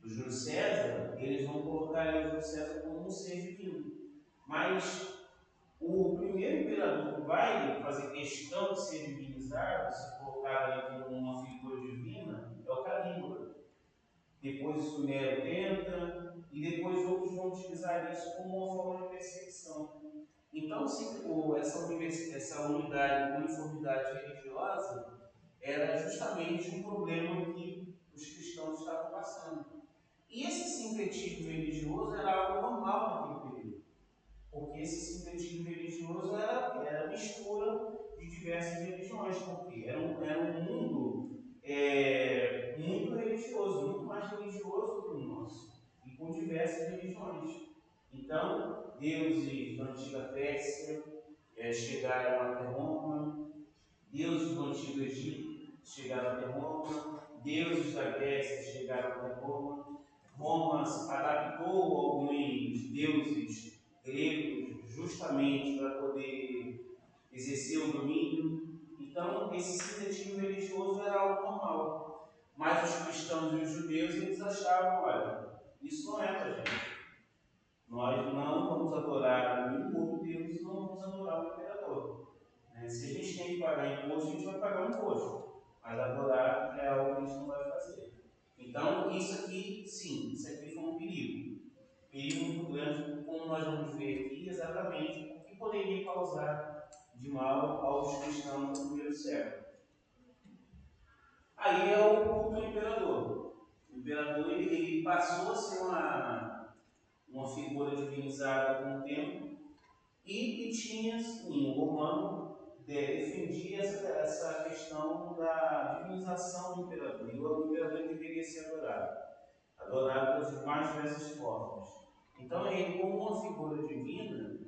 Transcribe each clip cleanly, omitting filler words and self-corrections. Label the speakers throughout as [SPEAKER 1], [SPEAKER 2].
[SPEAKER 1] do Júlio César, eles vão colocar o Júlio César como um ser divino. Mas o primeiro imperador que vai fazer questão de ser divinizado, se colocar ali como uma figura divina, é o Calígula. Depois o Nero tenta, e depois outros vão utilizar isso como uma forma de perseguição. Então, essa unidade, uniformidade religiosa era justamente um problema que os cristãos estavam passando. E esse sincretismo religioso era algo normal naquele período, porque esse sincretismo religioso era a mistura de diversas religiões, porque era um mundo muito religioso, muito mais religioso do que o nosso, e com diversas religiões. Então, deuses da antiga Pérsia chegaram até Roma, deuses do antigo Egito chegaram até Roma, deuses da Grécia chegaram até Roma. Roma adaptou alguns deuses gregos justamente para poder exercer o domínio. Então, esse sincretismo religioso era algo normal. Mas os cristãos e os judeus, eles achavam, olha, isso não é para a gente. Nós não vamos adorar nenhum outro Deus e não vamos adorar o imperador. Se a gente tem que pagar imposto, a gente vai pagar o imposto. Mas adorar é algo que a gente não vai fazer. Então, isso aqui, sim, isso aqui foi um perigo. Perigo muito grande, como nós vamos ver aqui, exatamente o que poderia causar de mal aos cristãos do primeiro século. Aí é o culto do imperador. O imperador ele passou a ser uma figura divinizada com o tempo e tinha, sim, o romano defendia essa questão da divinização do imperador. E o imperador deveria ser adorado das mais diversas formas. Então ele, como uma figura divina,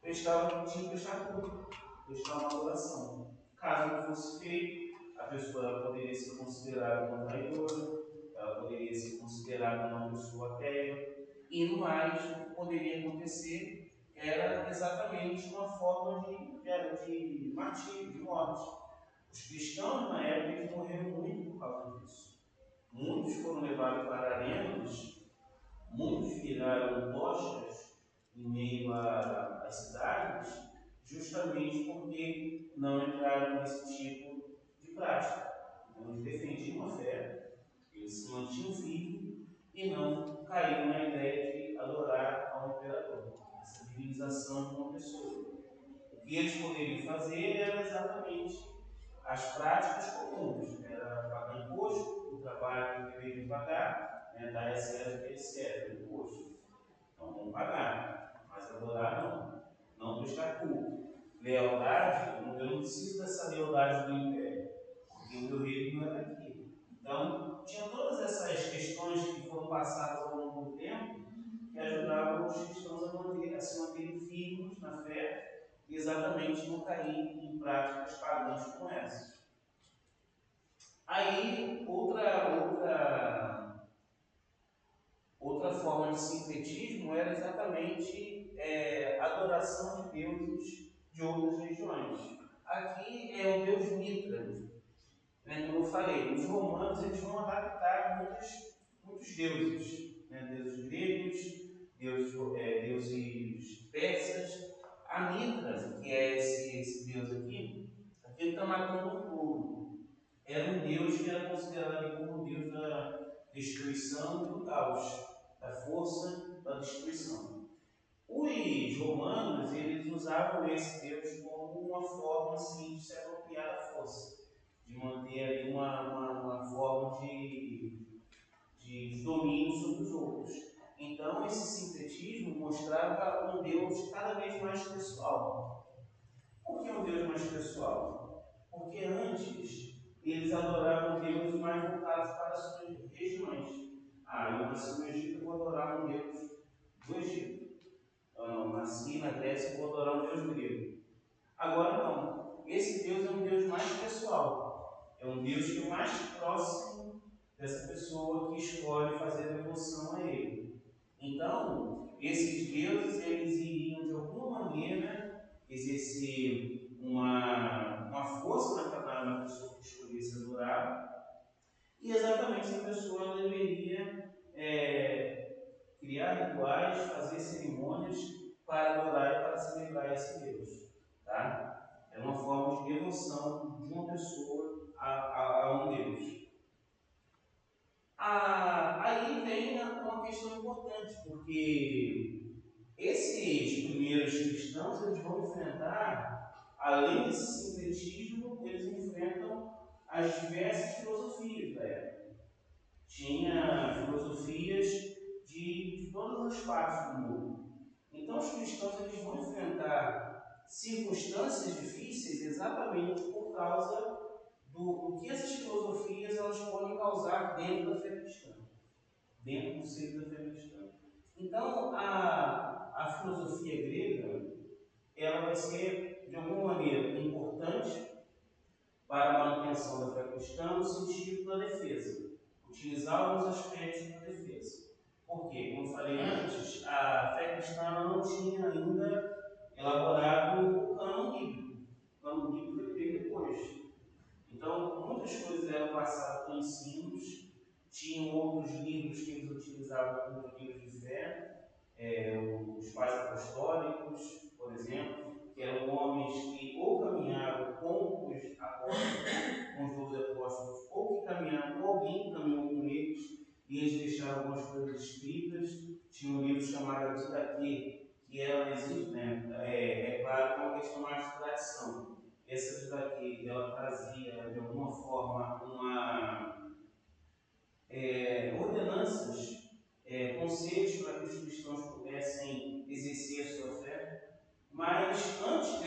[SPEAKER 1] tinha que prestar culto, prestar uma adoração. Caso não fosse feito, a pessoa poderia ser considerada uma traidora, ela poderia ser considerada uma pessoa ateia, e no mais, o que poderia acontecer era exatamente uma forma de martírio, de morte. Os cristãos, na época, eles morreram muito por causa disso. Muitos foram levados para arenas, muitos viraram tochas em meio às cidades, justamente porque não entraram nesse tipo de prática. Então, eles defendiam a fé, eles se mantinham firmes e não caíram na ideia de adorar ao imperador, essa divinização de uma pessoa. O que eles poderiam fazer era exatamente as práticas comuns, era pagar imposto, o trabalho que deveriam pagar, dar a César o que ele serve, o imposto. Então vamos pagar, mas adorar não, não prestar culto. Lealdade, eu não preciso dessa lealdade do império, porque o meu reino não é daqui. Então, tinha todas essas questões que foram passadas ao longo do tempo que ajudavam os cristãos a se manterem firmes na fé e exatamente não cair em práticas pagãs como essas. Aí, outra forma de sincretismo era exatamente a adoração de deuses de outras regiões. Aqui é o deus Mitra, como eu falei, os romanos eles vão adaptar muitos deuses, deuses gregos, deuses persas. A Mitra, que é esse deus aqui está matando um povo. Era um deus que era considerado como o deus da destruição e do caos, da força da destruição. Os romanos eles usavam esse deus como uma forma assim, de se apropriar da força, de manter ali uma forma de domínio sobre os outros. Então, esse sincretismo mostrava um Deus cada vez mais pessoal. Por que um Deus mais pessoal? Porque antes eles adoravam deuses mais voltados para as suas regiões. Eu nasci no Egito, eu vou adorar um Deus do Egito. Eu não nasci na Grécia, eu vou adorar um Deus grego. Agora não. Esse Deus é um Deus mais pessoal. É um Deus que é mais próximo dessa pessoa que escolhe fazer devoção a ele. Então, esses deuses, eles iriam de alguma maneira exercer uma força na pessoa que escolhesse adorar, e exatamente essa pessoa deveria rituais, fazer cerimônias para adorar e para celebrar esse Deus. Tá? É uma forma de devoção de uma pessoa a um Deus. Aí vem uma questão importante, porque esses primeiros cristãos eles vão enfrentar, além desse sincretismo, eles enfrentam as diversas filosofias da época. Tinha filosofias de todas as partes do mundo. Então os cristãos eles vão enfrentar circunstâncias difíceis exatamente por causa do que essas filosofias elas podem causar dentro da fé cristã, dentro do seio da fé cristã. Então a filosofia grega ela vai ser de alguma maneira importante para a manutenção da fé cristã no sentido da defesa, utilizar alguns aspectos da defesa. Por quê? Como eu falei antes, a fé cristã não tinha ainda elaborado o cânon bíblico. O cânon bíblico veio depois. Então, muitas coisas eram passadas por ensinos, tinham outros livros que eles utilizavam como livros de fé, os pais apostólicos, por exemplo, que eram homens que ou caminhavam com os apóstolos, com os 12 apóstolos, ou que caminhavam com alguém que caminhou com eles, e eles deixaram algumas coisas escritas. Tinha um livro chamado Didaquê, que ela existe, né? Claro que é uma questão mais de tradição. Essa Didaquê, ela trazia, de alguma forma, ordenanças, conselhos para que os cristãos pudessem exercer a sua fé. Mas antes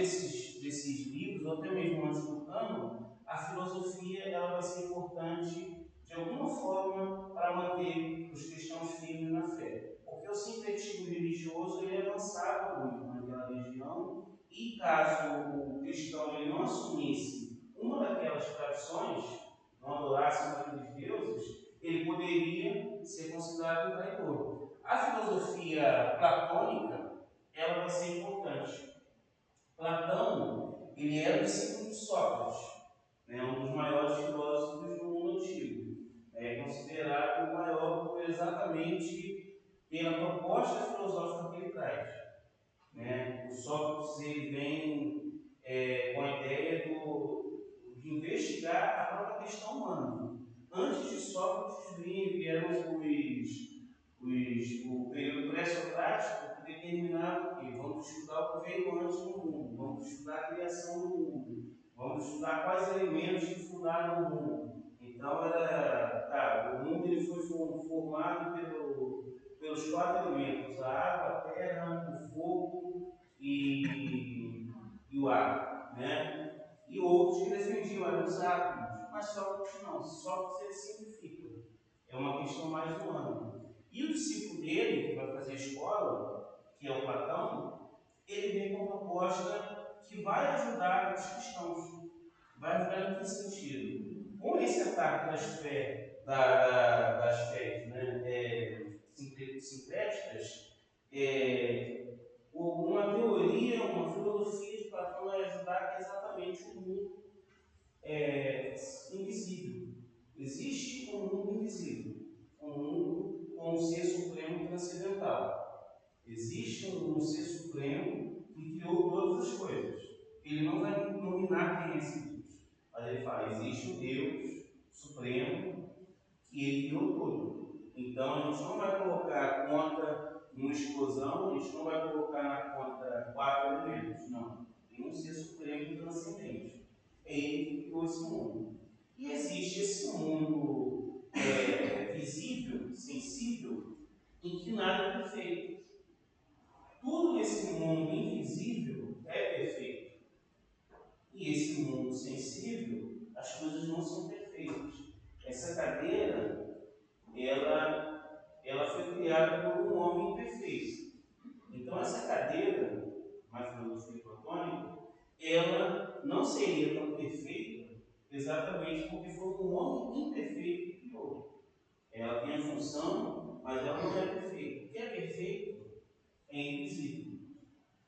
[SPEAKER 1] desses livros, ou até mesmo antes do cânon, a filosofia ela vai ser importante de alguma forma para manter os cristãos firmes na fé. Porque o sincretismo religioso ele avançava muito naquela região e caso o cristão ele não assumisse uma daquelas tradições, não adorasse um daqueles deuses, ele poderia ser considerado um traidor. A filosofia platônica ela vai ser importante. Platão, ele era discípulo de Sócrates, né, um dos maiores filósofos do mundo antigo. É considerado o maior exatamente pela proposta filosófica que ele traz. Né? O Sócrates ele vem com a ideia de investigar a própria questão humana. Antes de Sócrates vieram o período pré-socrático que determinava que vamos estudar o que veio antes do mundo, vamos estudar a criação do mundo, vamos estudar quais elementos que fundaram o mundo. Então o mundo ele foi formado pelos 4 elementos: a água, a terra, o fogo e o ar, né? E outros que defendiam eram os átomos, mas Sócrates não. Sócrates ele simplifica. É uma questão mais humana. E o discípulo dele, que vai fazer a escola, que é o Platão, ele vem com uma proposta que vai ajudar os cristãos. Vai ajudar em que sentido? Com esse ataque das fés sincréticas, uma teoria, uma filosofia de Platão vai ajudar exatamente o mundo invisível. Existe um mundo invisível, um mundo com um ser supremo transcendental. Existe um ser supremo que criou todas as coisas. Ele não vai nominar quem é esse Deus, mas ele fala: existe um Deus supremo que ele criou tudo. Então a gente não vai colocar a conta numa explosão, a gente não vai colocar na conta 4 elementos, não. Tem um ser supremo e transcendente. É ele que criou esse mundo. E existe esse mundo visível, sensível, em que nada é perfeito. Tudo nesse mundo invisível é perfeito. E esse mundo sensível, as coisas não são perfeitas. Essa cadeira, ela foi criada por um homem imperfeito. Então essa cadeira, na filosofia platônica, ela não seria tão perfeita exatamente porque foi um homem imperfeito que criou. Ela tem a função, mas ela não é perfeita. O que é perfeito é invisível.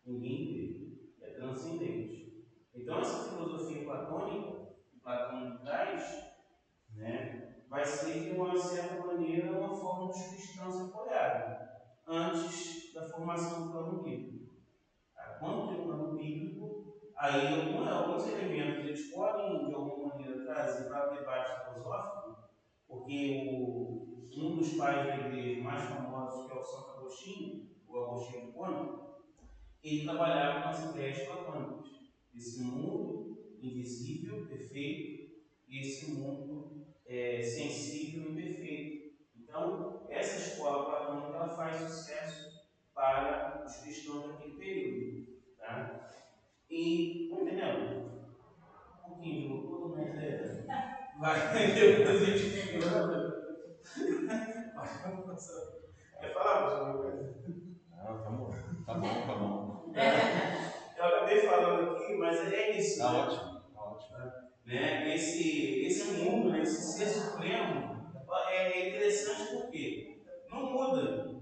[SPEAKER 1] Ninguém vê. É transcendente. Então essa filosofia platônica, que Platão traz, né, vai ser de uma certa maneira uma forma dos cristãos apoiarem. antes da formação do plano bíblico. Tá? Quando tem o plano bíblico, aí alguns elementos eles podem, de alguma maneira, trazer para o debate filosófico, porque um dos pais da igreja mais famosos, que é o Santo Agostinho, o Agostinho de Hipona, ele trabalhava com as ideias platônicas, esse mundo invisível, perfeito, e esse mundo sensível e perfeito. Então, essa escola platônica ela faz sucesso para os cristãos daquele período. Tá? E, entendeu? Um pouquinho de loucura, mas vai, depois a gente fica. Quer falar, pastor, alguma coisa?
[SPEAKER 2] Não, tá bom.
[SPEAKER 1] Eu acabei falando aqui, mas é isso.
[SPEAKER 2] Tá ótimo.
[SPEAKER 1] Né? Esse mundo, né? Esse ser supremo, é interessante porque não muda.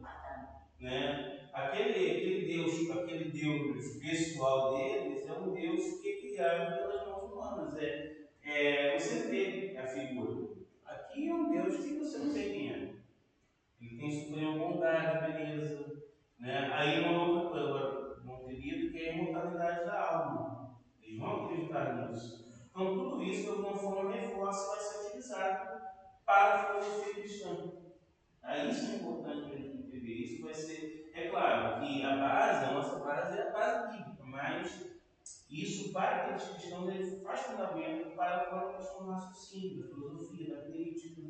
[SPEAKER 1] Né? Aquele Deus pessoal deles é um Deus que é criado pelas mãos humanas. Você vê a figura. Aqui é um Deus que você não vê quem é. Ele tem suprema bondade, beleza. Né? Aí uma outra coisa, não querido, que é a imortalidade da alma. Eles vão acreditar nisso. Então tudo isso, de alguma forma, reforça e vai ser utilizado para a filosofia cristã. Isso é importante para a gente entender. Isso vai ser. É claro que a nossa base é a base bíblica, mas isso, para aqueles cristãos, ele faz fundamento para a questão do raciocínio, da filosofia, da crítica.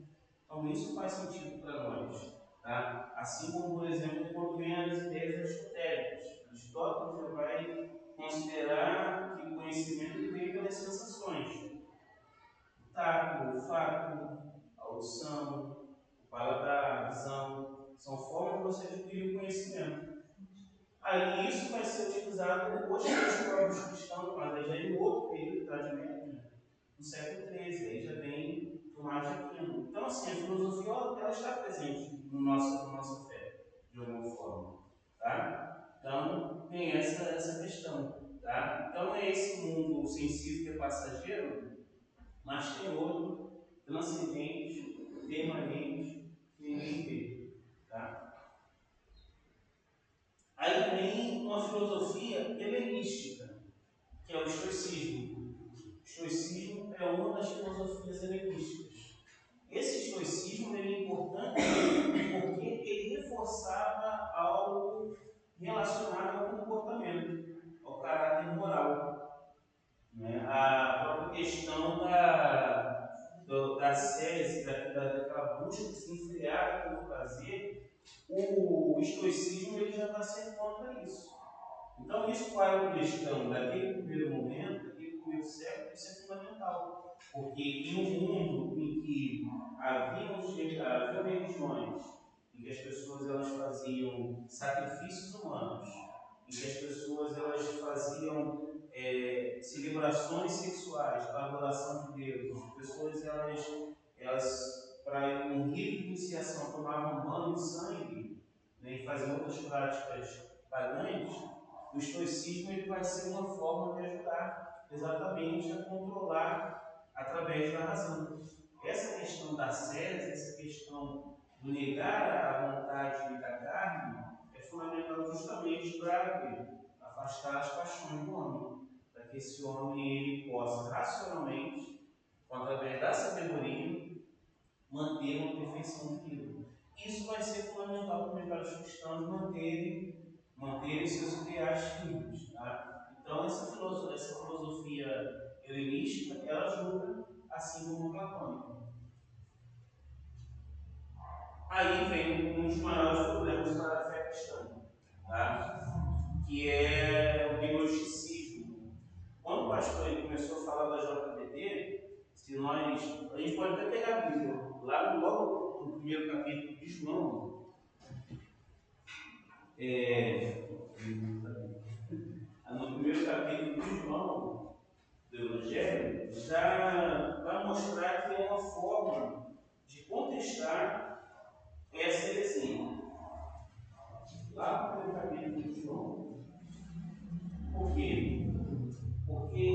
[SPEAKER 1] Então, isso faz sentido para nós. Tá? Assim como, por exemplo, quando vem as ideias aristotélicas. Aristóteles já vai considerar que o conhecimento vem pelas sensações. O tato, o olfato, a audição, o paladar, a visão, são formas de você adquirir o conhecimento. Aí isso vai ser utilizado depois pelos próprios cristãos, mas aí já em outro período da Idade Média, no século XIII, aí já vem Tomás de Aquino. Então, assim, a filosofia ela está presente na nossa fé, de alguma forma. Tá? Então, tem essa questão. Tá? Então, é esse mundo sensível que é passageiro, mas tem outro transcendente, permanente, que ninguém vê. Tá? Aí vem uma filosofia helenística, que é o estoicismo. O estoicismo é uma das filosofias helenísticas. Esse estoicismo é importante porque ele reforçava algo relacionado ao comportamento, ao caráter moral. Né? A própria questão da sese, daquela busca desenfreada pelo prazer, o estoicismo ele já vai ser contra isso. Então, isso para o cristão, daquele primeiro momento, daquele primeiro século, isso é fundamental. Porque em um mundo em que haviam religiões, em que as pessoas elas faziam sacrifícios humanos, em que as pessoas elas faziam celebrações sexuais para a adoração de Deus, as pessoas elas para um rito de iniciação tomavam banho de sangue, né, e faziam outras práticas pagãs, o estoicismo ele vai ser uma forma de ajudar exatamente a controlar através da razão. Essa questão da sese, essa questão do negar a vontade da carne, é fundamental justamente para afastar as paixões do homem, para que esse homem ele possa racionalmente, através da sabedoria, manter uma perfeição de vida. Isso vai ser fundamental também para os cristãos manterem seus ideais firmes. Tá? Então, essa filosofia helenística, ela ajuda, assim como a platônica. Aí vem um dos maiores problemas para a fé cristã, tá? Que é o gnosticismo. Quando o pastor ele começou a falar da JBD, a gente pode até pegar a Bíblia, lá logo no primeiro capítulo de João, no primeiro capítulo de João, do Evangelho, já vai mostrar que é uma forma de contestar essa heresia. Lá no primeiro capítulo de João. Por quê? Porque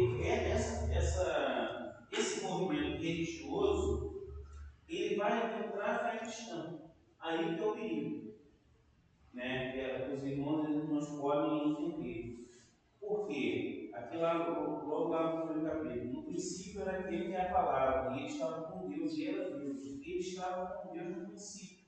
[SPEAKER 1] esse movimento religioso ele vai entrar a fé cristã. Aí que é o perigo. né, que os irmãos eles não podem entender. Por quê? Aqui logo lá no primeiro capítulo, no princípio era aquele que é a palavra, e ele estava com Deus, e era Deus. Ele estava com Deus no princípio.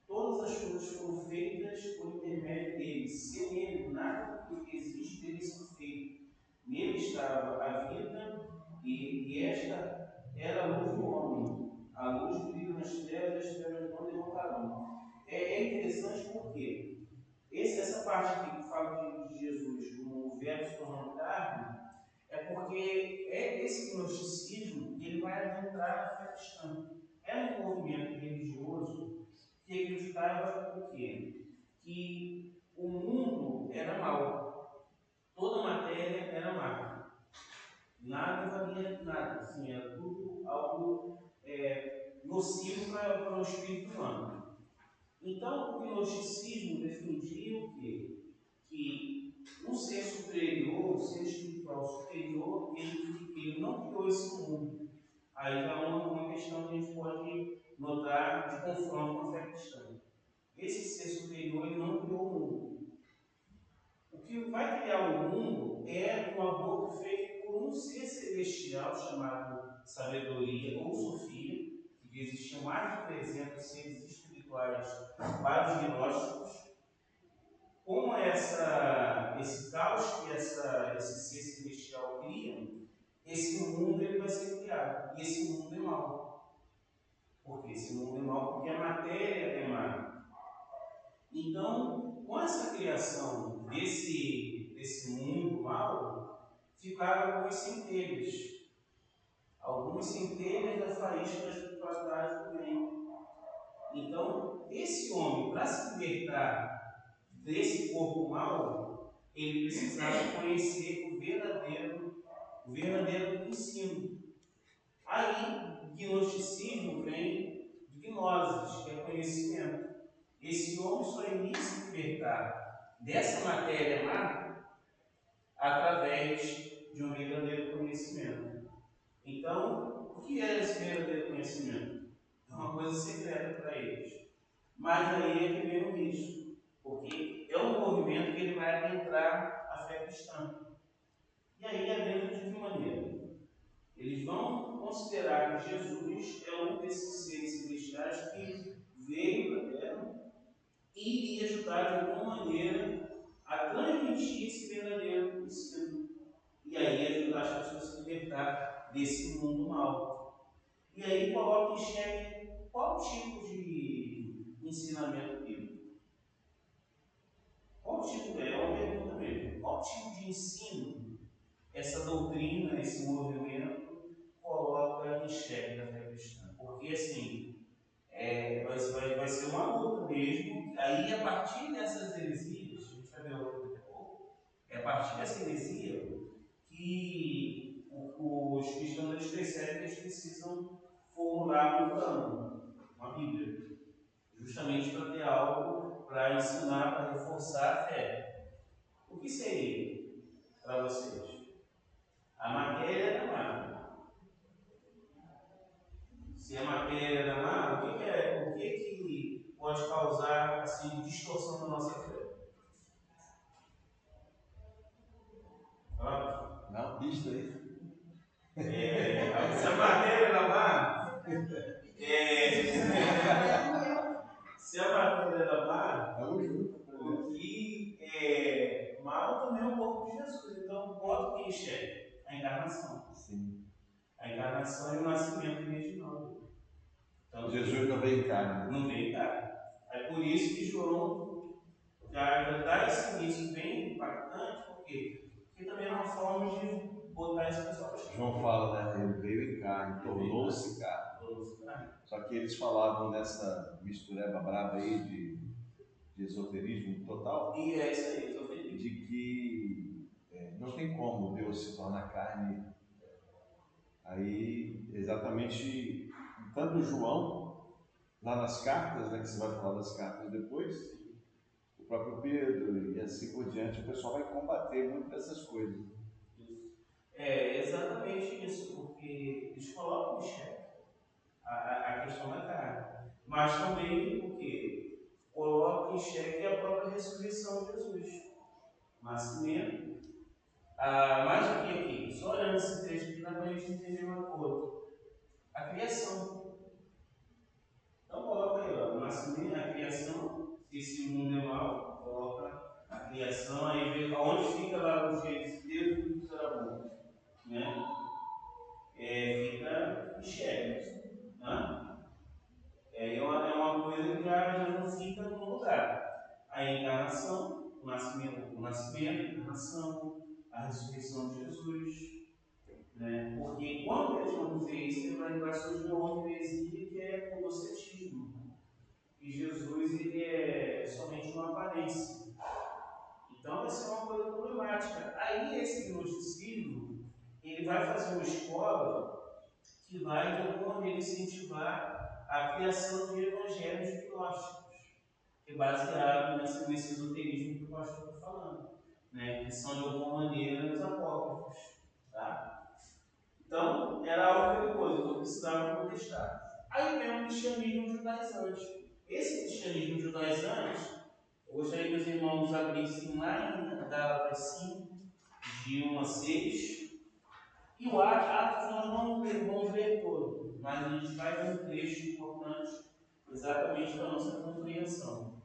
[SPEAKER 1] Todas as coisas foram feitas por intermédio dele. Sem ele, nada do que existe teria sido feito. Nele estava a vida, e esta era a luz do homem. A luz brilha nas trevas, e as trevas não derrotarão. É interessante porque essa parte aqui que fala de Jesus como verbo se tornando carne, é porque esse gnosticismo ele vai adentrar na fé cristã. Era um movimento religioso que acreditava o quê? Que o mundo era mau, toda a matéria era má, nada valia nada, assim, era tudo algo nocivo para o espírito humano. Então, o gnosticismo defendia o quê? Que um ser superior, um ser espiritual superior, ele não criou esse mundo. Aí já é uma questão que a gente pode notar de confronto com a fé cristã. Esse ser superior ele não criou o mundo. O que vai criar o mundo é um aborto feito por um ser celestial chamado sabedoria ou Sofia, que existiam mais de 300 seres espirituais para os gnósticos. Como esse caos que esse ser celestial cria, esse mundo ele vai ser criado. E esse mundo é mau. Por que esse mundo é mau? Porque a matéria é má. Então, com essa criação desse mundo mau, ficaram algumas centelhas. Algumas centelhas da faísca da espiritualidade do bem. Então, esse homem, para se libertar desse corpo mau, ele precisava conhecer o verdadeiro ensino. Aí, gnosticismo vem de gnoses, que é conhecimento. Esse homem só iria se libertar dessa matéria má através de um verdadeiro conhecimento. Então, o que é esse verdadeiro conhecimento? É uma coisa secreta para eles. Mas aí é que vem o risco, porque é um movimento que ele vai adentrar a fé cristã. E aí adentra de que maneira? Eles vão considerar que Jesus é um desses seres celestiais que veio para a Terra e iria ajudar de alguma maneira a transmitir esse verdadeiro ensino. E aí ajudar as pessoas a se libertar desse mundo mau. E aí coloca em xeque qual tipo de ensinamento bíblico. Qual tipo, é uma pergunta mesmo, qual tipo de ensino essa doutrina, esse movimento coloca em xeque da fé cristã? Porque assim, vai ser uma luta mesmo. Aí, a partir dessas heresias, a gente vai ver outra daqui a pouco, é a partir dessa heresia que os cristãos eles percebem que eles precisam formular um plano, uma Bíblia, justamente para ter algo para ensinar, para reforçar a fé. O que seria para vocês? A matéria era má. Se a matéria era má, o que pode causar assim, distorção da nossa fé?
[SPEAKER 2] Não, pista aí.
[SPEAKER 1] Se a matéria era má, se a matéria era má, o que é mal também é o corpo de Jesus. Então, bota o que enxerga? A encarnação.
[SPEAKER 2] Sim.
[SPEAKER 1] A encarnação é o nascimento original. Então,
[SPEAKER 2] Jesus não veio em carne.
[SPEAKER 1] Não veio em carne. É por isso que João já dá esse início bem impactante, porque também é uma forma de botar esse pessoal para chegar.
[SPEAKER 2] João fala, né? Ele veio em carne, tornou-se carne. Só que eles falavam nessa mistureba brava aí de esoterismo total.
[SPEAKER 1] E é isso aí, esoterismo.
[SPEAKER 2] De que não tem como Deus se tornar carne. Aí, exatamente, tanto João, lá nas cartas, né, que você vai falar das cartas depois, o próprio Pedro e assim por diante, o pessoal vai combater muito dessas coisas.
[SPEAKER 1] É exatamente isso, porque eles colocam em xeque a questão da carne, mas também porque colocam em xeque a própria ressurreição de Jesus. O nascimento. Mais do que aqui, só olhando esse texto aqui, dá para a gente entender uma coisa. A criação. Então coloca aí, ó, o nascimento, a criação, esse mundo é mau, coloca a criação, aí vê aonde fica lá o Gênesis, Deus e tudo será bom. Né? Fica mistério. É uma coisa que já não fica no lugar. A encarnação, o nascimento, a encarnação, a ressurreição de Jesus. Né? Porque quando eles vão dizer isso, ele vai surgir uma outra heresia que é o gnosticismo. E Jesus ele é somente uma aparência. Então, essa é uma coisa problemática. Aí, esse gnosticismo, ele vai fazer uma escola que vai, de alguma maneira, incentivar a criação de evangelhos gnósticos, que é baseado nesse esoterismo que o pastor está falando, né? Que são, de alguma maneira, os apócrifos. Tá? Então, era algo perigoso, então precisava contestar. Aí vem o cristianismo judaizante. Esse cristianismo judaizante, eu gostaria que os irmãos abrissem lá em Gálatas 5, de 1 a 6. E o Atos nós não vamos ler todo, mas a gente vai ver um trecho importante exatamente para a nossa compreensão.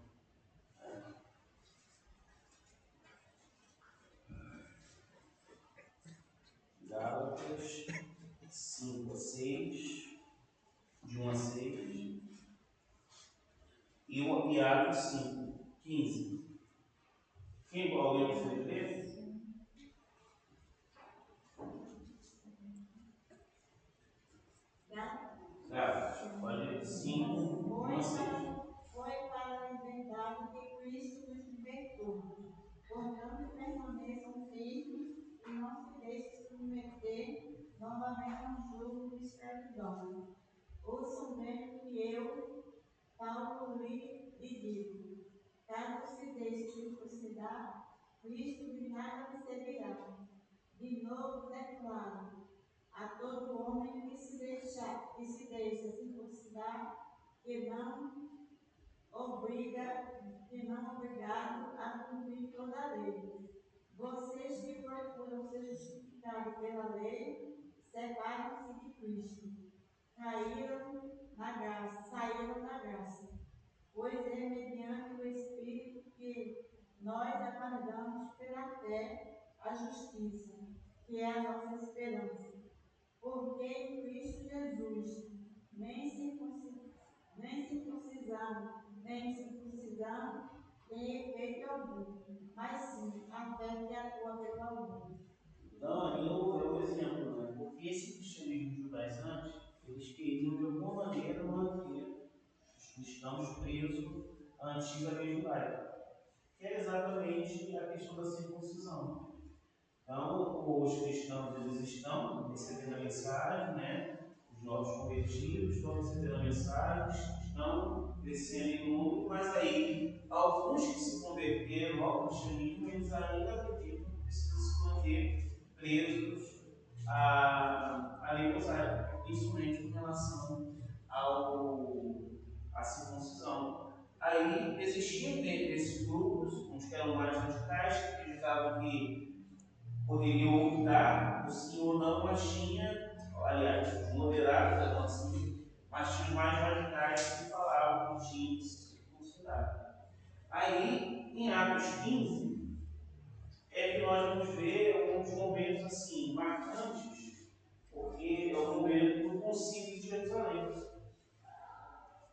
[SPEAKER 1] Gálatas 5 a 6, de 1 a 6. E Atos 5, 15. Alguém gostaria de ler? Pode ler 5, 1 a 6.
[SPEAKER 3] Foi para a liberdade que Cristo nos libertou. Portanto, permaneçam firmes e não se deixem submeter novamente a um jugo de escravidão. Ouçam bem o que eu, Paulo, lhe digo. Caso se deixe circuncidar, Cristo de nada lhe servirá. De novo declaro a todo homem que se deixa circuncidar, que não obrigado a cumprir toda a lei. Vocês que procuram ser justificados pela lei, separam-se de Cristo. Saíram da graça. Pois é mediante o Espírito que nós aguardamos pela fé a justiça, que é a nossa esperança. Porque em Cristo Jesus nem circuncisão tem efeito algum, mas sim a fé que atua pelo amor.
[SPEAKER 1] Então, ali é o exemplo, né? Porque esse cristianismo judaizante, eles queriam de alguma maneira manter os cristãos presos à antiga lei judaica, que é exatamente a questão da circuncisão. Então, os cristãos eles estão recebendo a mensagem, né? Os novos convertidos estão recebendo a mensagem, estão crescendo no mundo, mas aí, alguns que se converteram ao cristianismo, eles ainda acreditam que precisam se manter presos à lei mosaica, principalmente com relação à circuncisão. Aí existiam dentro desses grupos, uns que eram mais radicais, que acreditavam que poderiam optar por sim ou não, mas tinha, aliás, os moderados, então, assim, mas tinha mais radicais que falavam que tinha que se circuncidar. Aí, em Atos 15, é que nós vamos ver alguns momentos assim, marcantes, porque é o momento do Concílio de Jerusalém.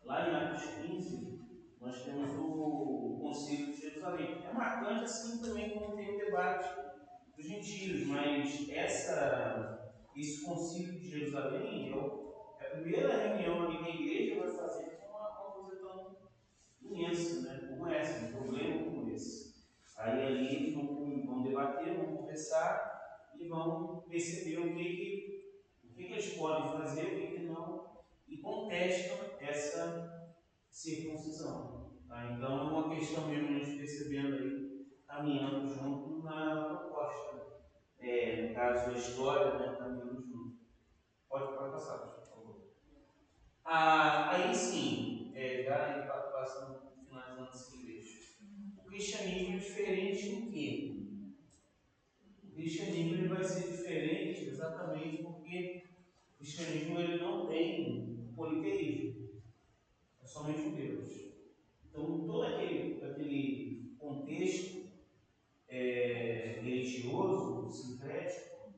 [SPEAKER 1] Lá em Atos 15, nós temos o Concílio de Jerusalém. É marcante assim também como tem o debate dos gentios, mas esse Concílio de Jerusalém é a primeira reunião ali que a igreja vai fazer com uma coisa tão imensa, né, como essa, um problema como esse. Aí ali eles vão debater, vão conversar e vão perceber o que eles podem fazer, o que não, e contestam essa circuncisão. Tá? Então é uma questão mesmo a gente percebendo aí, caminhando junto na proposta. No caso da história, né, caminhando junto. Pode passar, por favor. Aí sim, já passando, finalizando esse trecho. O cristianismo é diferente em quê? O cristianismo ele vai ser diferente exatamente porque o cristianismo ele não tem politeísmo, é somente um Deus. Então, todo aquele contexto religioso, sincrético,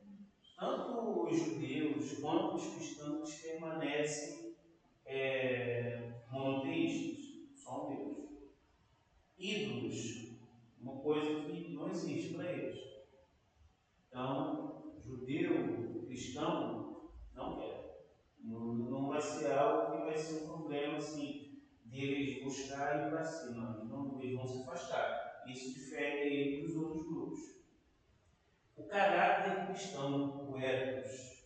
[SPEAKER 1] tanto os judeus quanto os cristãos permanecem monoteístas, só um Deus. Ídolos, uma coisa que não existe para eles. Então, judeu, cristão, não quer. Não vai ser algo que vai ser um problema assim, deles buscar ir para cima. Não, eles vão se afastar. Isso difere ele dos outros grupos. O caráter cristão, o ethos,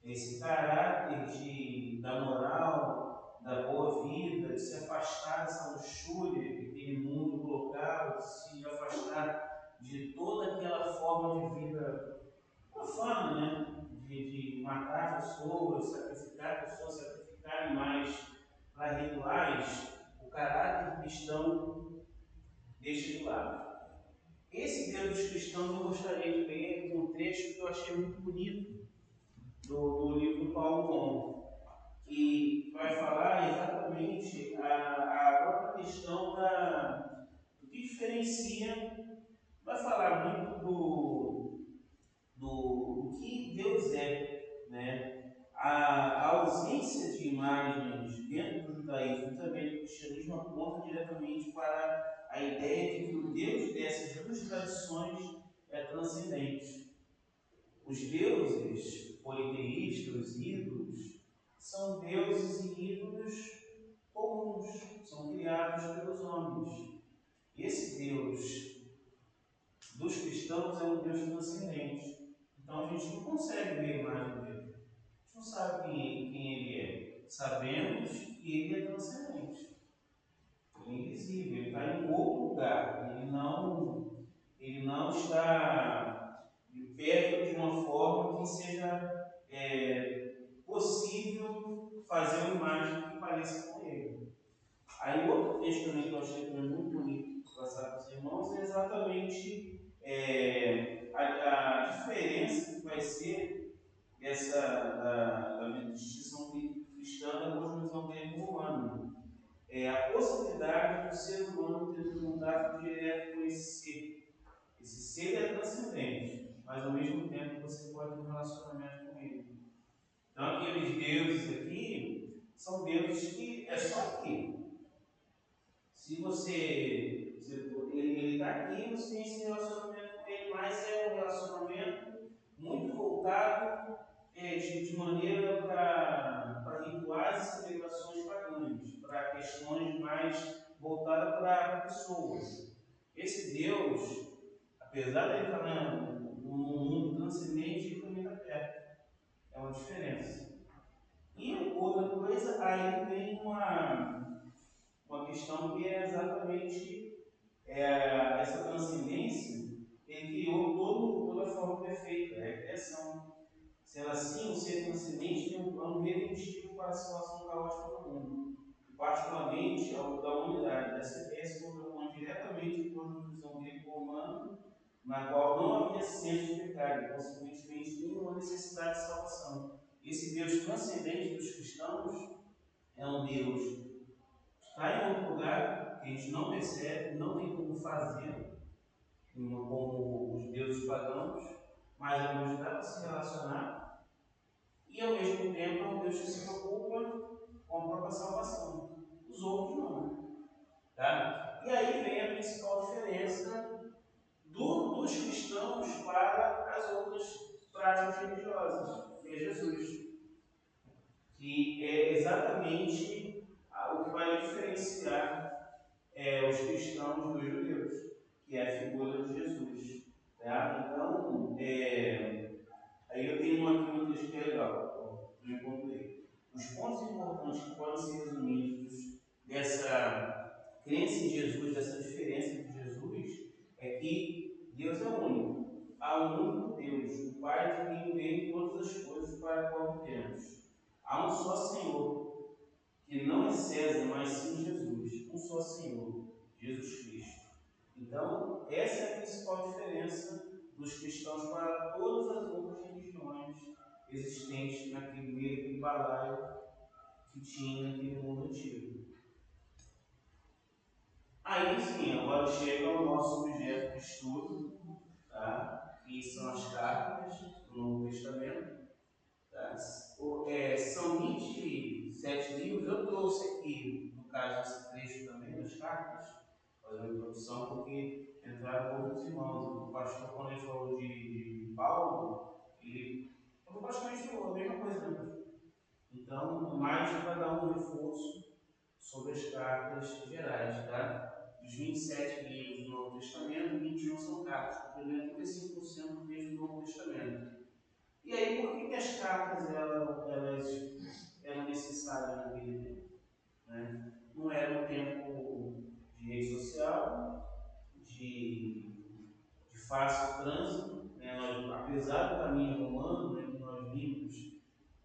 [SPEAKER 1] esse caráter da moral, da boa vida, de se afastar dessa luxúria que aquele mundo colocava, de se afastar de toda aquela forma de vida profana, né? De matar pessoas, sacrificar animais para rituais, o caráter cristão deixa de lado. Esse Deus dos cristãos eu gostaria de ler um trecho que eu achei muito bonito do livro do Paulo Mono, que vai falar exatamente a própria questão do que diferencia, vai falar muito do que Deus é, né? A ausência de imagens dentro do judaísmo e também do cristianismo aponta diretamente para a ideia de que o Deus dessas duas tradições é transcendente. Os deuses politeístas, os ídolos, são deuses e ídolos comuns, são criados pelos homens. E esse Deus dos cristãos é um Deus transcendente. Então a gente não consegue ver a imagem dele. A gente não sabe quem ele é. Sabemos que ele é transcendente. Ele é invisível, ele está em outro lugar. Ele não está perto de uma forma que seja possível fazer uma imagem que pareça com ele. Aí outro texto também que eu achei também muito bonito passar para os irmãos é exatamente a diferença que vai ser da distinção cristã da cosmovisão grego-romana. A possibilidade do ser humano ter um contato direto com esse ser é transcendente, mas ao mesmo tempo você pode ter um relacionamento com ele. Então aqueles deuses aqui são deuses que é só aqui. Se ele está aqui, você tem esse relacionamento com ele, mas é um relacionamento muito voltado de maneira para rituais e celebrações pagãs, para questões mais voltadas para pessoas. Esse Deus, apesar de ele estar num mundo transcendente, ele também está perto. É uma diferença. E outra coisa, aí vem uma questão que é exatamente essa transcendência. Ele criou toda a forma perfeita, é a criação. Sendo assim, o ser transcendente tem um plano redentivo para a situação caótica do mundo, e particularmente ao da humanidade. Essa ideia se correspond diretamente com a visão grego-romana, na qual não havia senso de pecado, e consequentemente nenhuma necessidade de salvação. Esse Deus transcendente dos cristãos é um Deus que está em outro lugar, que a gente não percebe, não tem como fazer, como os deuses pagãos, mas é um Deus que dá para se relacionar, e ao mesmo tempo é um Deus que se preocupa com a própria salvação. Os outros não. Tá? E aí vem a principal diferença dos cristãos para as outras práticas religiosas, que é Jesus. Que é exatamente o que vai diferenciar os cristãos dos judeus, que é a figura de Jesus. Tá? Então, aí eu tenho aqui um texto que é legal, eu encontrei. Os pontos importantes que podem ser resumidos dessa crença em Jesus, dessa diferença de Jesus, é que Deus é único. Há um único Deus, o Pai de quem vem todas as coisas para qual vivemos. Há um só Senhor, que não é César, mas sim Jesus. Um só Senhor, Jesus Cristo. Em Então, essa é a principal diferença dos cristãos para todas as outras religiões existentes naquele meio, aquele balaio que tinha naquele mundo antigo. Aí sim, agora chega o nosso objeto de estudo, tá? Que são as cartas do Novo Testamento. Tá? São 27 livros. Eu trouxe aqui, no caso, esse trecho também das cartas, fazer uma introdução, porque entraram outros irmãos. O pastor, quando ele falou de Paulo, ele falou praticamente a mesma coisa, né? Então, mais para dar um reforço sobre as cartas gerais, tá? Dos 27 livros do Novo Testamento, 21 são cartas, complemento 35% do texto do Novo Testamento. E aí, por que as cartas elas eram necessárias naquele tempo? Né? Não era um tempo de rede social, de fácil trânsito, né? Apesar do caminho romano, né, que nós vimos,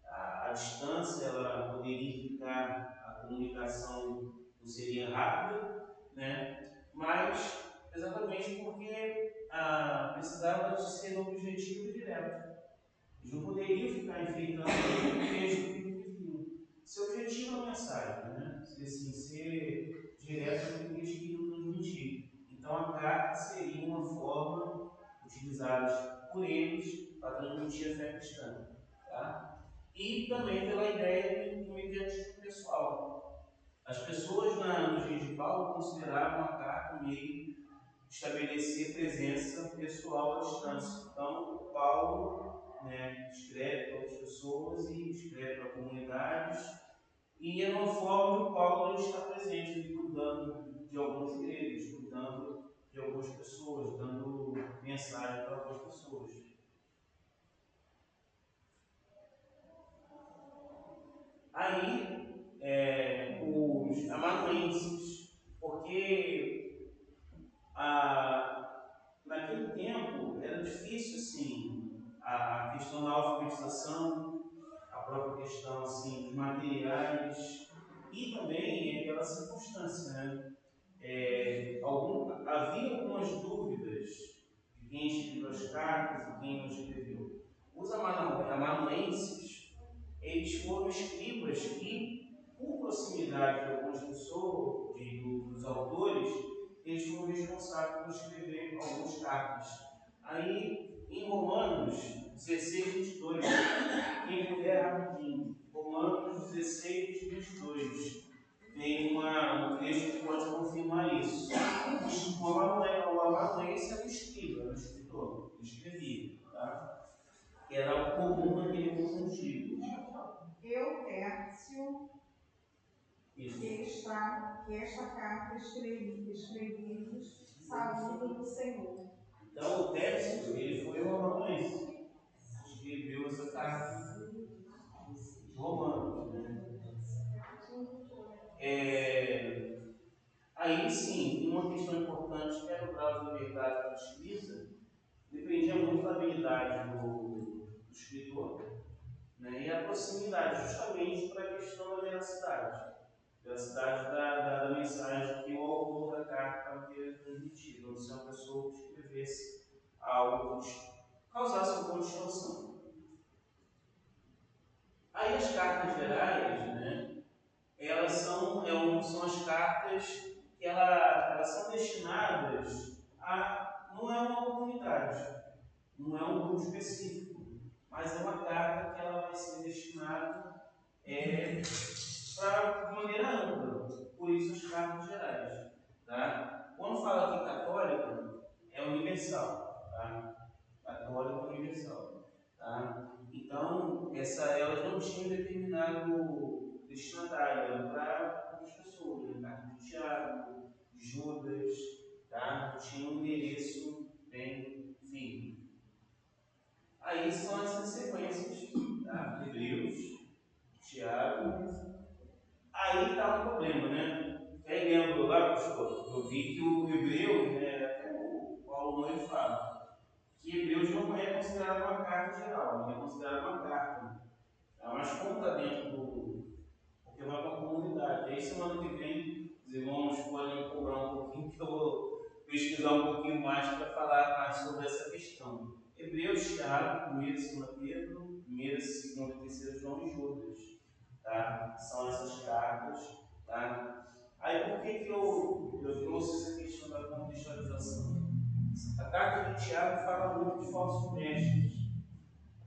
[SPEAKER 1] a distância ela poderia implicar a comunicação não seria rápida, né? Mas exatamente porque precisava de ser um objetivo direto. Eles não poderiam ficar enfeitando o texto que eles viviam. Seu objetivo é a mensagem, né? Ser direto ao que eles queriam transmitir. Então a carta seria uma forma utilizada por eles para transmitir a fé cristã. Tá? E também pela ideia do imediatismo pessoal. As pessoas nos dias de Paulo consideravam a carta um meio de estabelecer presença pessoal à distância. Então, Paulo, né, escreve para outras pessoas e escreve para comunidades, e é uma forma de Paulo estar presente, cuidando de algumas igrejas, cuidando de algumas pessoas, dando mensagem para algumas pessoas. Aí, os amanuenses, porque naquele tempo era difícil assim, a questão da alfabetização, a própria questão assim, dos materiais e também aquela circunstância, né? Havia algumas dúvidas de quem escreveu as cartas e quem não escreveu. Os amanuenses, eles foram escribas que, por proximidade de algumas pessoas, dos autores, eles foram responsáveis por escrever algumas cartas. Aí, em Romanos 16, 22, quem puder rapidinho, Romanos 16, 22, tem um texto que pode confirmar isso. O amanuense era um escriba, era um escritor, ele escrevia, tá? Que era algo comum naquele mundo antigo.
[SPEAKER 3] Eutércio, que esta carta escrevimos, saúde do Senhor.
[SPEAKER 1] Então, o Tércio, ele foi um amanuense, escreveu essa carta romana. Aí sim, uma questão importante que era o grau de liberdade da escrita, dependia muito da habilidade do escritor, né? E a proximidade, justamente para a questão da veracidade da mensagem que o autor da carta queria transmitir. Então, se uma pessoa que escrevesse algo que causasse alguma distorção. Aí as cartas gerais, né, elas são as cartas que elas são destinadas não é uma comunidade, não é um grupo específico, mas é uma carta que ela vai ser destinada para de maneira ampla, por isso as cartas gerais. Tá? Quando fala aqui católica, é universal. Tá? Católica é universal. Tá? Então, elas não tinham determinado destinatário, era para outras pessoas, né? Carta de Tiago, de Judas, tá? Não tinha um endereço bem firme. Aí são essas sequências, tá? Hebreus, Tiago. Aí está um problema, né? Quem lembra lá, pastor? Eu vi que o Hebreus, né, até o Paulo Nobre fala, que Hebreus não é considerado uma carta geral, não é considerado uma carta. Mas como está dentro porque vai para a comunidade. Aí semana que vem, os irmãos podem cobrar um pouquinho, que eu vou pesquisar um pouquinho mais para falar mais sobre essa questão. Hebreus, Tiago, 1º e 2º Pedro, 1º, 2º e 3º João e Judas. Tá? São essas cartas. Tá? Aí por que eu trouxe essa questão da contextualização? A carta de Tiago fala muito de falsos mestres.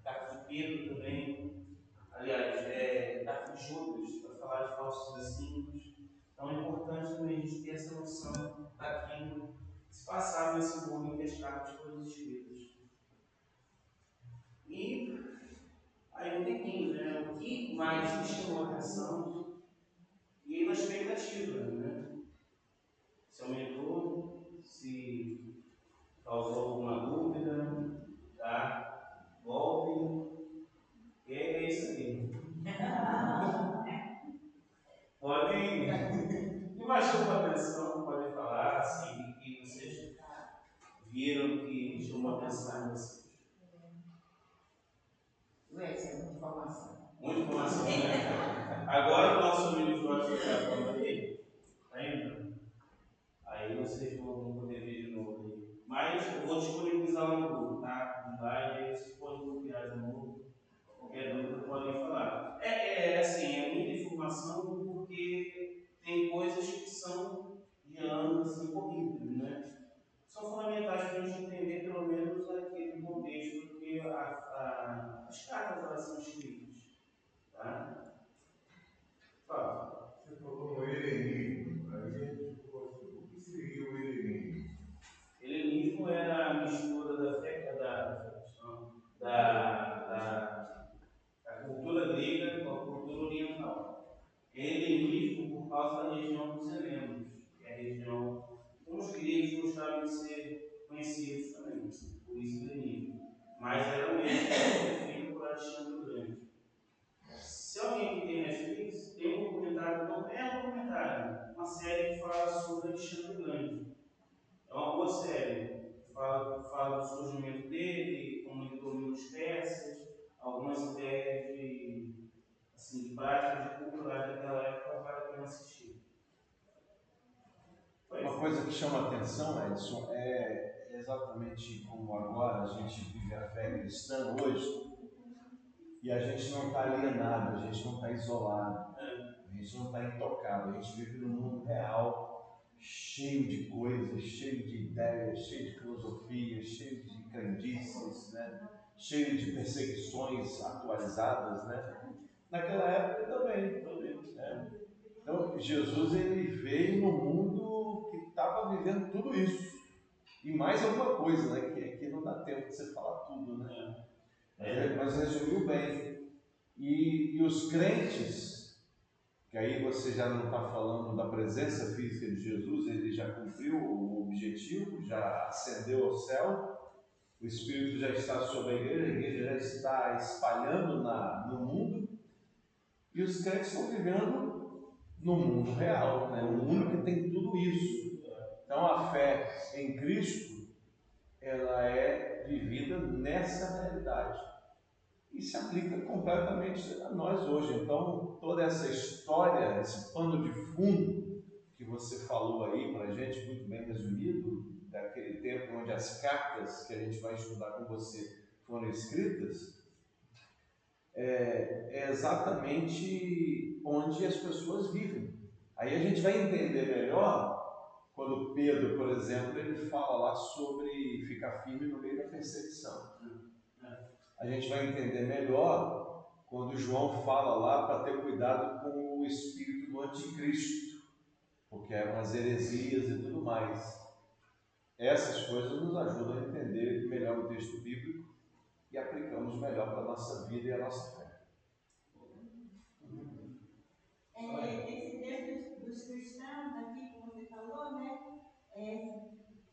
[SPEAKER 1] A carta de Pedro também. Aliás, a carta de Judas, para falar de falsos ensinos. Então é importante também a gente ter essa noção daquilo que se passava nesse mundo em que as cartas foram escritas. E aí um tempinho, né? O que mais me chamou a atenção e na expectativa, né? Se aumentou, se causou alguma dúvida, tá? Voltem, e é isso aí. Podem, me mais chamou a atenção, podem falar, assim, que vocês viram que chamou a atenção em vocês.
[SPEAKER 4] Essa é muita informação.
[SPEAKER 1] Muita informação, né? Agora o nosso amigo Jorge está falando aí, ainda. Aí vocês vão poder ver de novo aí. Mas eu vou disponibilizar lá no grupo, tá? No slide, aí vocês podem copiar de novo. Qualquer dúvida podem falar. Assim, é muita informação porque tem coisas que são de anos assim, corridos, né? São fundamentais para a gente entender pelo menos aquele contexto que as cartas elas são escritas. Tá? Fala.
[SPEAKER 5] Você falou no helenismo. Aí a gente ficou assim, o que seria o helenismo?
[SPEAKER 1] Helenismo é a mistura da cultura grega com a cultura oriental. Helenismo por causa da região dos helenos, que é a região como os gregos gostavam de ser conhecidos também, por isso helenismo. Mas era o mesmo feito por Alexandre o Grande. Se alguém que tem Netflix, tem um documentário, não é um documentário, uma série que fala sobre Alexandre o Grande. É uma boa série. Fala do surgimento dele, como ele dominou os persas, algumas ideias de práticas de culturais daquela época, vale a pena assistir.
[SPEAKER 2] Uma coisa que chama a atenção, Edson, é exatamente como agora a gente vive a fé cristã hoje, e a gente não está alienado, a gente não está isolado, a gente não está intocado, a gente vive num mundo real, cheio de coisas, cheio de ideias, cheio de filosofias, cheio de crendices, né? Cheio de perseguições atualizadas, né? Naquela época também, né? Então, Jesus ele veio no mundo que estava vivendo tudo isso. E mais alguma coisa, né? Que aqui não dá tempo de você falar tudo, né? Mas resumiu bem. E os crentes, que aí você já não está falando da presença física de Jesus, ele já cumpriu o objetivo, já ascendeu ao céu, o Espírito já está sobre a igreja já está espalhando no mundo, e os crentes estão vivendo no mundo real, né? Um mundo que tem tudo isso. Então a fé em Cristo, ela é vivida nessa realidade e se aplica completamente a nós hoje. Então toda essa história, esse pano de fundo que você falou aí para a gente, muito bem resumido, daquele tempo onde as cartas que a gente vai estudar com você foram escritas, é exatamente onde as pessoas vivem. Aí a gente vai entender melhor quando Pedro, por exemplo, ele fala lá sobre ficar firme no meio da perseguição. A gente vai entender melhor quando João fala lá para ter cuidado com o espírito do anticristo, porque eram as heresias e tudo mais. Essas coisas nos ajudam a entender melhor o texto bíblico e aplicamos melhor para a nossa vida e a nossa fé.
[SPEAKER 3] Esse texto dos cristãos aqui, como você falou, né?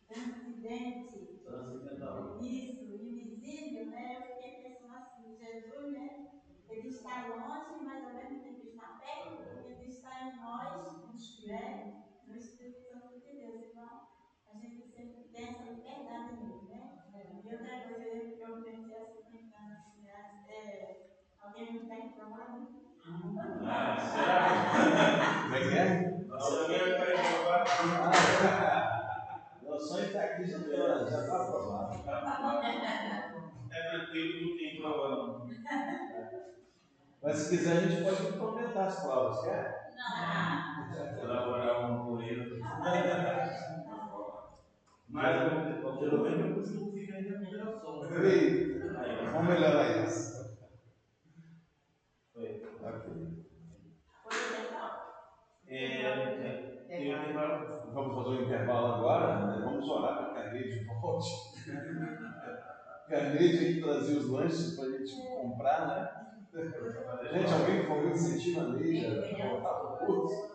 [SPEAKER 3] Transcendental. Isso, invisível, né? Eu fiquei pensando assim, Jesus, né? Ele está longe, mas ao mesmo tempo está perto, porque ele está em nós, né? No Espírito Santo de Deus. Então, a gente sempre tem essa liberdade nele, né? E outra coisa que eu pensei assim, pensando assim, alguém me está informando?
[SPEAKER 2] Como é que é?
[SPEAKER 1] Se alguém vai para provar.
[SPEAKER 2] Não, só Mas se quiser, a gente pode complementar as provas, quer?
[SPEAKER 1] Elaborar um poema. Mas, geralmente eu costumo ficar em recuperação.
[SPEAKER 2] Eita, vamos melhorar isso.
[SPEAKER 1] Foi.
[SPEAKER 2] Ok. Vamos fazer um intervalo agora, né? Vamos orar para que a rede volte. Que a rede trazer os lanches para a gente comprar, né? Gente, alguém incentiva a Neide a voltar para o curso?